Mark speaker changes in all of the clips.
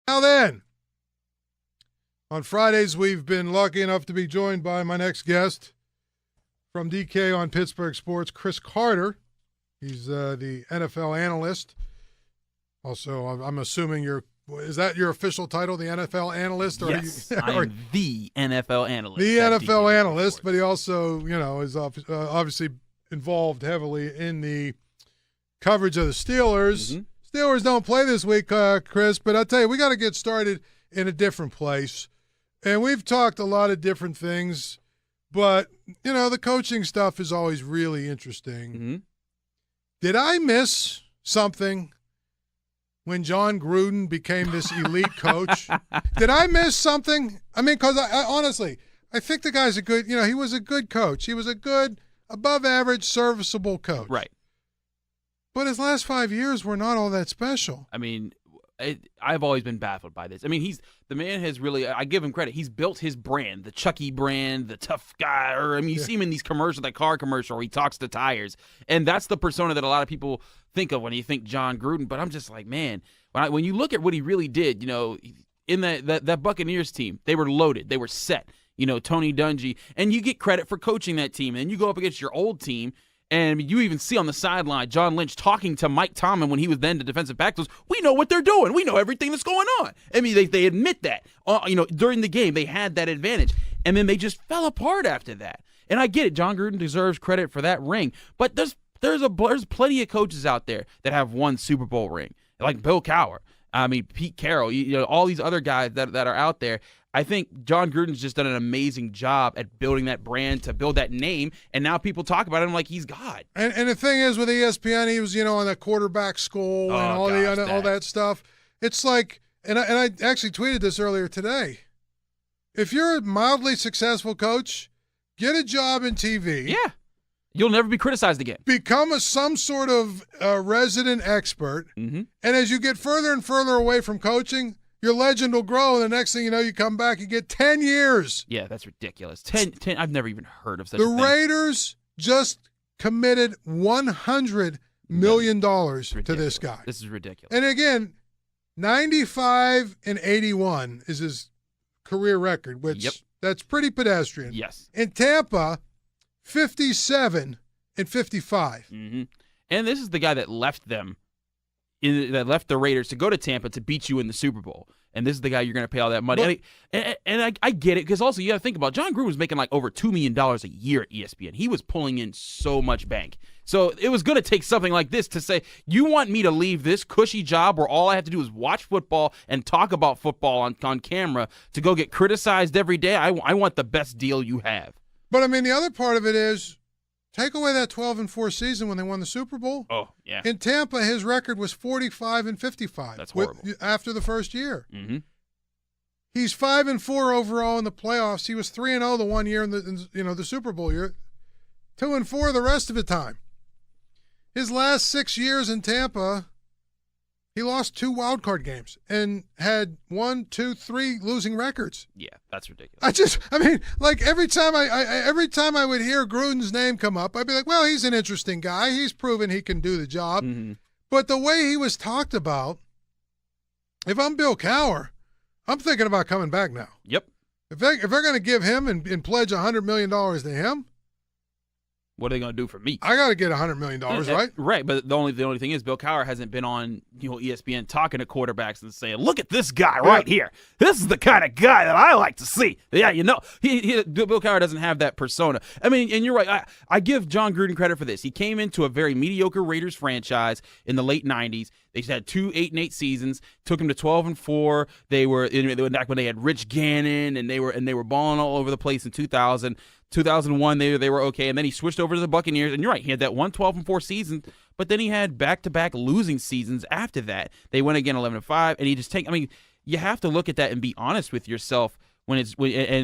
Speaker 1: Now then, on Fridays, we've been lucky enough to be joined by my next guest from DK on Pittsburgh Sports, Chris Carter. He's the NFL analyst. Also, I'm assuming is that your official title, the NFL analyst? Or
Speaker 2: yes, I'm the NFL analyst.
Speaker 1: The NFL analyst, but he also, is obviously involved heavily in the coverage of the Steelers. Mm-hmm. Steelers don't play this week, Chris, but I'll tell you, we got to get started in a different place. And we've talked a lot of different things, but, the coaching stuff is always really interesting.
Speaker 2: Mm-hmm.
Speaker 1: Did I miss something when John Gruden became this elite coach? Did I miss something? I mean, because I honestly, I think the guy's a good, he was a good coach. He was a good, above-average, serviceable coach.
Speaker 2: Right.
Speaker 1: But his last 5 years were not all that special.
Speaker 2: I mean, I've always been baffled by this. I mean, the man has really, I give him credit. He's built his brand, the Chucky brand, the tough guy. You see him in these commercials, that car commercial where he talks to tires. And that's the persona that a lot of people think of when you think John Gruden. But I'm just like, man, when you look at what he really did, in that Buccaneers team, they were loaded. They were set. Tony Dungy. And you get credit for coaching that team. And you go up against your old team. And you even see on the sideline John Lynch talking to Mike Tomlin when he was then the defensive back. Goes, we know what they're doing. We know everything that's going on. I mean, they admit that. During the game, they had that advantage. And then they just fell apart after that. And I get it. John Gruden deserves credit for that ring. But there's plenty of coaches out there that have won Super Bowl ring, like Bill Cowher. I mean, Pete Carroll. All these other guys that are out there. I think John Gruden's just done an amazing job at building that brand, to build that name, and now people talk about him like he's God.
Speaker 1: And the thing is, with ESPN, he was, on the quarterback school and all that stuff. It's like, and I actually tweeted this earlier today. If you're a mildly successful coach, get a job in TV.
Speaker 2: Yeah. You'll never be criticized again.
Speaker 1: Become some sort of resident expert.
Speaker 2: Mm-hmm.
Speaker 1: And as you get further and further away from coaching, your legend will grow, and the next thing you know, you come back, you get 10 years.
Speaker 2: Yeah, that's ridiculous. 10, I've never even heard of such a thing.
Speaker 1: The Raiders just committed $100 million to this guy.
Speaker 2: This is ridiculous.
Speaker 1: And again, 95-81 is his career record, which that's pretty pedestrian.
Speaker 2: Yes.
Speaker 1: In Tampa, 57-55.
Speaker 2: Mm-hmm. And this is the guy that left them. That left the Raiders to go to Tampa to beat you in the Super Bowl. And this is the guy you're going to pay all that money. And I get it, because also you got to think about John Gruden was making like over $2 million a year at ESPN. He was pulling in so much bank. So it was going to take something like this to say, you want me to leave this cushy job where all I have to do is watch football and talk about football on camera to go get criticized every day? I want the best deal you have.
Speaker 1: But, I mean, the other part of it is, take away that 12-4 season when they won the Super Bowl.
Speaker 2: Oh, yeah.
Speaker 1: In Tampa, his record was 45-55.
Speaker 2: That's horrible.
Speaker 1: After the first year.
Speaker 2: Mm-hmm.
Speaker 1: He's 5-4 overall in the playoffs. He was 3-0 the one year in the Super Bowl year. 2-4 the rest of the time. His last 6 years in Tampa, he lost 2 wild card games and had 1, 2, 3 losing records.
Speaker 2: Yeah, that's ridiculous.
Speaker 1: Every time I would hear Gruden's name come up, I'd be like, well, he's an interesting guy. He's proven he can do the job.
Speaker 2: Mm-hmm.
Speaker 1: But the way he was talked about, if I'm Bill Cowher, I'm thinking about coming back now.
Speaker 2: Yep.
Speaker 1: If they're going to give him and pledge $100 million to him,
Speaker 2: what are they going to do for me?
Speaker 1: I got to get $100 million, right?
Speaker 2: Right, but the only thing is Bill Cowher hasn't been on ESPN talking to quarterbacks and saying, look at this guy right here. This is the kind of guy that I like to see. Yeah, Bill Cowher doesn't have that persona. I mean, and you're right. I give John Gruden credit for this. He came into a very mediocre Raiders franchise in the late 90s. They had 2 8-8 seasons, took him to 12-4. They were back when they had Rich Gannon, and they were balling all over the place in 2000. 2001, they were okay, and then he switched over to the Buccaneers, and you're right, he had that 12-4 season, but then he had back-to-back losing seasons after that. They went again 11-5, and he just you have to look at that and be honest with yourself and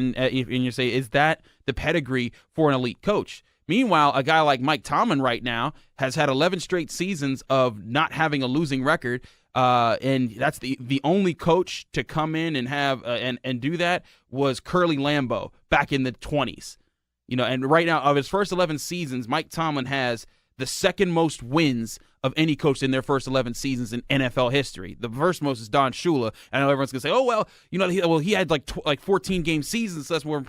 Speaker 2: you say, is that the pedigree for an elite coach? Meanwhile, a guy like Mike Tomlin right now has had 11 straight seasons of not having a losing record, and that's the only coach to come in and have and do that was Curly Lambeau back in the 20s. And right now, of his first 11 seasons, Mike Tomlin has the second most wins of any coach in their first 11 seasons in NFL history. The first most is Don Shula. I know everyone's going to say, oh, well, he had like 14-game seasons, so that's more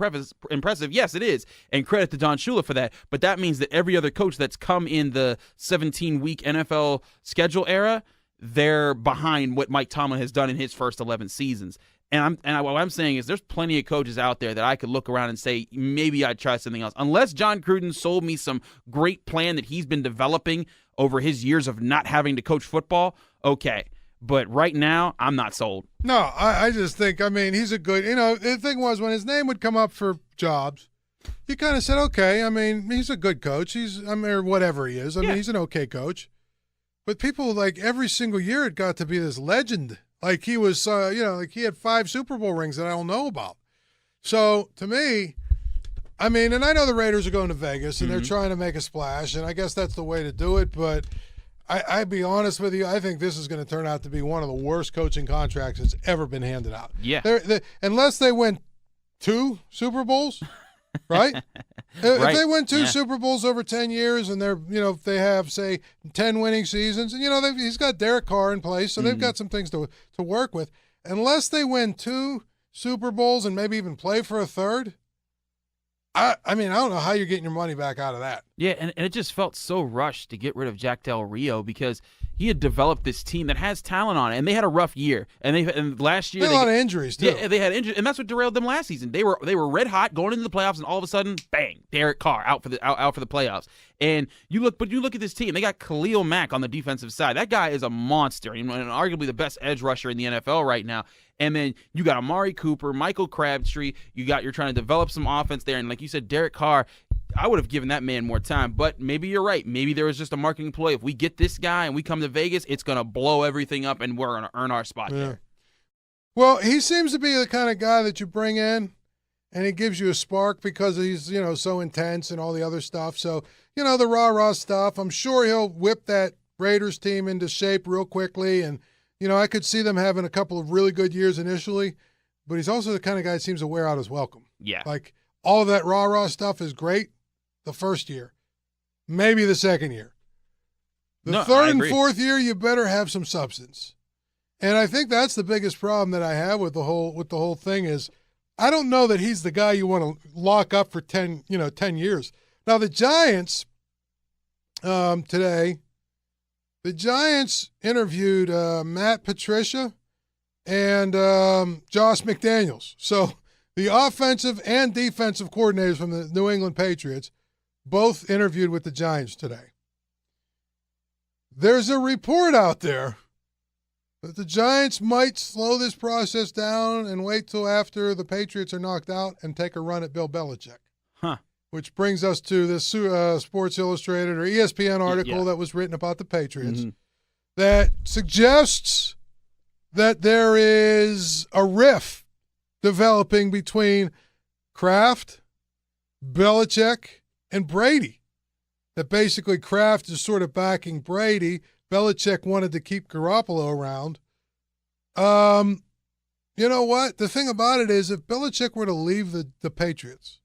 Speaker 2: impressive. Yes, it is, and credit to Don Shula for that. But that means that every other coach that's come in the 17-week NFL schedule era, they're behind what Mike Tomlin has done in his first 11 seasons. And what I'm saying is there's plenty of coaches out there that I could look around and say, maybe I'd try something else. Unless John Gruden sold me some great plan that he's been developing over his years of not having to coach football, okay. But right now, I'm not sold.
Speaker 1: No, I just think, he's a good, the thing was when his name would come up for jobs, you kind of said, okay, he's a good coach. Or whatever he is. He's an okay coach. But people, like, every single year it got to be this legend. Like he was, like he had 5 Super Bowl rings that I don't know about. So to me, and I know the Raiders are going to Vegas and they're trying to make a splash, and I guess that's the way to do it. But I'd be honest with you, I think this is going to turn out to be one of the worst coaching contracts that's ever been handed out.
Speaker 2: Yeah.
Speaker 1: Unless they win 2 Super Bowls, right? If they win 2 Super Bowls over 10 years and they're, if they have, say, 10 winning seasons, and, he's got Derek Carr in place, so they've got some things to work with. Unless they win 2 Super Bowls and maybe even play for a third, I don't know how you're getting your money back out of that.
Speaker 2: Yeah, and it just felt so rushed to get rid of Jack Del Rio because he had developed this team that has talent on it, and they had a rough year. And last year
Speaker 1: they had a lot of injuries too.
Speaker 2: Yeah, they had injuries, and that's what derailed them last season. They were red hot going into the playoffs, and all of a sudden, bang, Derek Carr out for the playoffs. And you look at this team. They got Khalil Mack on the defensive side. That guy is a monster, and arguably the best edge rusher in the NFL right now. And then you got Amari Cooper, Michael Crabtree. You're trying to develop some offense there, and like you said, Derek Carr. I would have given that man more time, but maybe you're right. Maybe there was just a marketing ploy. If we get this guy and we come to Vegas, it's going to blow everything up, and we're going to earn our spot there.
Speaker 1: Well, he seems to be the kind of guy that you bring in, and he gives you a spark because he's, so intense and all the other stuff. So, the rah-rah stuff, I'm sure he'll whip that Raiders team into shape real quickly, and, I could see them having a couple of really good years initially, but he's also the kind of guy that seems to wear out his welcome.
Speaker 2: Yeah.
Speaker 1: Like, all of that rah-rah stuff is great the first year, maybe the second year. The third and fourth year, you better have some substance. And I think that's the biggest problem that I have with the whole thing is I don't know that he's the guy you want to lock up for 10 years. Now the Giants today, the Giants interviewed Matt Patricia and Josh McDaniels. So the offensive and defensive coordinators from the New England Patriots both interviewed with the Giants today. There's a report out there that the Giants might slow this process down and wait till after the Patriots are knocked out and take a run at Bill Belichick.
Speaker 2: Huh.
Speaker 1: Which brings us to this Sports Illustrated or ESPN article that was written about the Patriots that suggests that there is a rift developing between Kraft, Belichick, and Brady. That basically Kraft is sort of backing Brady. Belichick wanted to keep Garoppolo around. You know what? The thing about it is if Belichick were to leave the Patriots,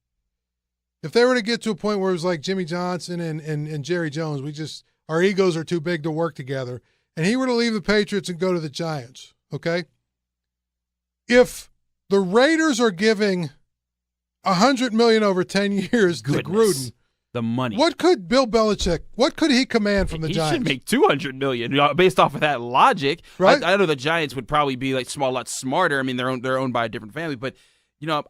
Speaker 1: if they were to get to a point where it was like Jimmy Johnson and Jerry Jones, our egos are too big to work together, and he were to leave the Patriots and go to the Giants, okay? If the Raiders are giving $100 million over 10 years to Gruden,
Speaker 2: the money.
Speaker 1: What could Bill Belichick? What could he command from the Giants?
Speaker 2: He should make $200 million based off of that logic.
Speaker 1: Right?
Speaker 2: I know the Giants would probably be a lot smarter. I mean, they're owned by a different family, but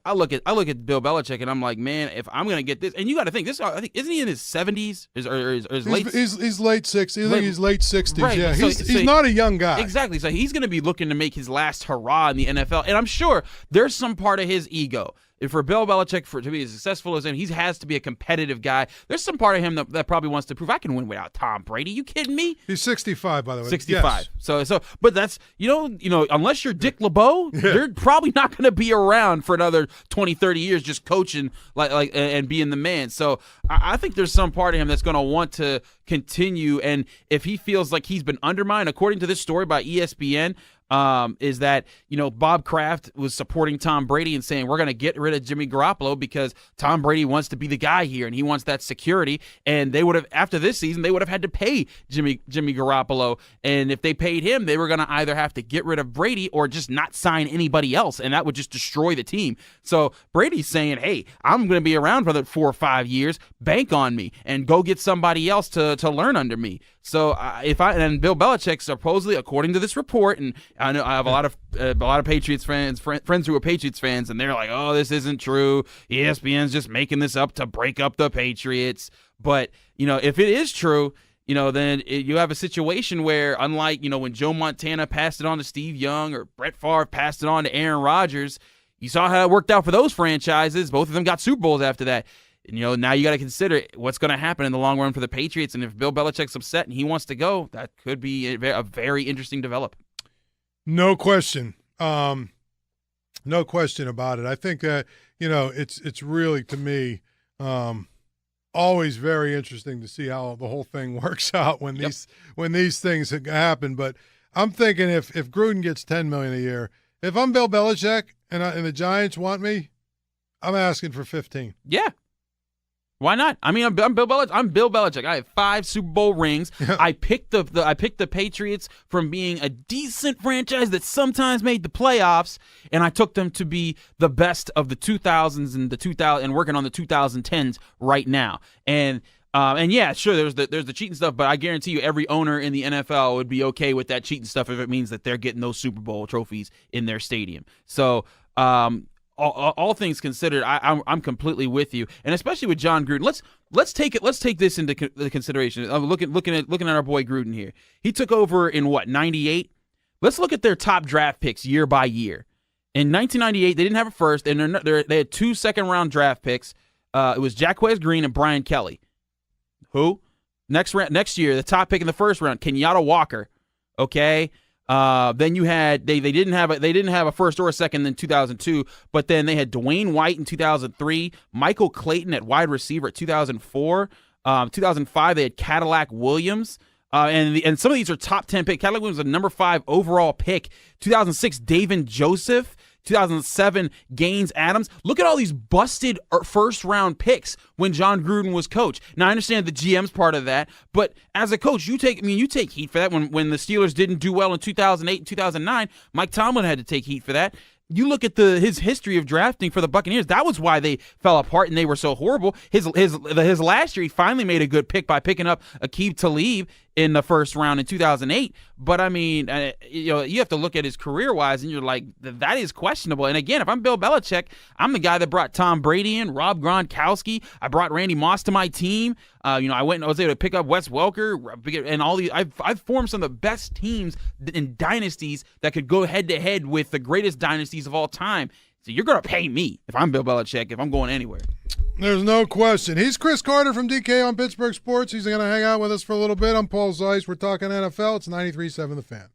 Speaker 2: I look at Bill Belichick and I'm like, man, if I'm gonna get this, and you got to think this. I think isn't he in his 70s or his late?
Speaker 1: He's late 60s. I think he's late 60s.
Speaker 2: Right.
Speaker 1: Yeah, he's not a young guy.
Speaker 2: Exactly. So he's gonna be looking to make his last hurrah in the NFL, and I'm sure there's some part of his ego. If for Bill Belichick to be as successful as him, he has to be a competitive guy. There's some part of him that probably wants to prove I can win without Tom Brady. You kidding me?
Speaker 1: He's 65, by the way.
Speaker 2: 65.
Speaker 1: Yes.
Speaker 2: So, but that's unless you're Dick LeBeau, you're probably not going to be around for another 20, 30 years just coaching like and being the man. So I think there's some part of him that's going to want to continue. And if he feels like he's been undermined, according to this story by ESPN. is that, Bob Kraft was supporting Tom Brady and saying, we're going to get rid of Jimmy Garoppolo because Tom Brady wants to be the guy here and he wants that security. And they would have, after this season, they would have had to pay Jimmy Garoppolo. And if they paid him, they were going to either have to get rid of Brady or just not sign anybody else. And that would just destroy the team. So Brady's saying, hey, I'm going to be around for the 4 or 5 years. Bank on me and go get somebody else to learn under me. So and Bill Belichick supposedly, according to this report, and I know I have a lot of Patriots fans, friends who are Patriots fans, and they're like, "Oh, this isn't true. ESPN's just making this up to break up the Patriots." But if it is true, then you have a situation where, unlike when Joe Montana passed it on to Steve Young or Brett Favre passed it on to Aaron Rodgers, you saw how it worked out for those franchises. Both of them got Super Bowls after that. And, now you got to consider what's going to happen in the long run for the Patriots. And if Bill Belichick's upset and he wants to go, that could be a very interesting development.
Speaker 1: No question. No question about it. I think that, it's really, to me, always very interesting to see how the whole thing works out when these things happen. But I'm thinking if Gruden gets $10 million a year, if I'm Bill Belichick and the Giants want me, I'm asking for 15.
Speaker 2: Yeah. Why not? I mean, I'm Bill Belichick. I'm Bill Belichick. I have 5 Super Bowl rings. I picked the Patriots from being a decent franchise that sometimes made the playoffs, and I took them to be the best of the 2000s and working on the 2010s right now. And yeah, sure, there's the cheating stuff, but I guarantee you every owner in the NFL would be okay with that cheating stuff if it means that they're getting those Super Bowl trophies in their stadium. So, all things considered, I'm completely with you, and especially with John Gruden. Let's take this into consideration. Looking at our boy Gruden here. He took over in what, 98? Let's look at their top draft picks year by year. In 1998, they didn't have a first, and they had 2 second-round draft picks. It was Jacquez Green and Brian Kelly. Who? Next year, the top pick in the first round, Kenyatta Walker. Okay. Then you had they didn't have a first or a second in 2002, but then they had Dwayne White in 2003, Michael Clayton at wide receiver at 2004, 2005 they had Cadillac Williams, and some of these are top 10 pick. Cadillac Williams was a number 5 overall pick. 2006 David Joseph. 2007, Gaines Adams. Look at all these busted first-round picks when John Gruden was coach. Now, I understand the GM's part of that, but as a coach, you take heat for that. When the Steelers didn't do well in 2008 and 2009, Mike Tomlin had to take heat for that. You look at his history of drafting for the Buccaneers. That was why they fell apart and they were so horrible. His last year, he finally made a good pick by picking up Aqib Talib in the first round in 2008. But I mean, you have to look at his career-wise, and you're like, that is questionable. And again, if I'm Bill Belichick, I'm the guy that brought Tom Brady in, Rob Gronkowski. I brought Randy Moss to my team. I was able to pick up Wes Welker and all these. I've formed some of the best teams in dynasties that could go head-to-head with the greatest dynasties of all time. So you're going to pay me if I'm Bill Belichick, if I'm going anywhere.
Speaker 1: There's no question. He's Chris Carter from DK on Pittsburgh Sports. He's going to hang out with us for a little bit. I'm Paul Zeise. We're talking NFL. It's 93.7 The Fan.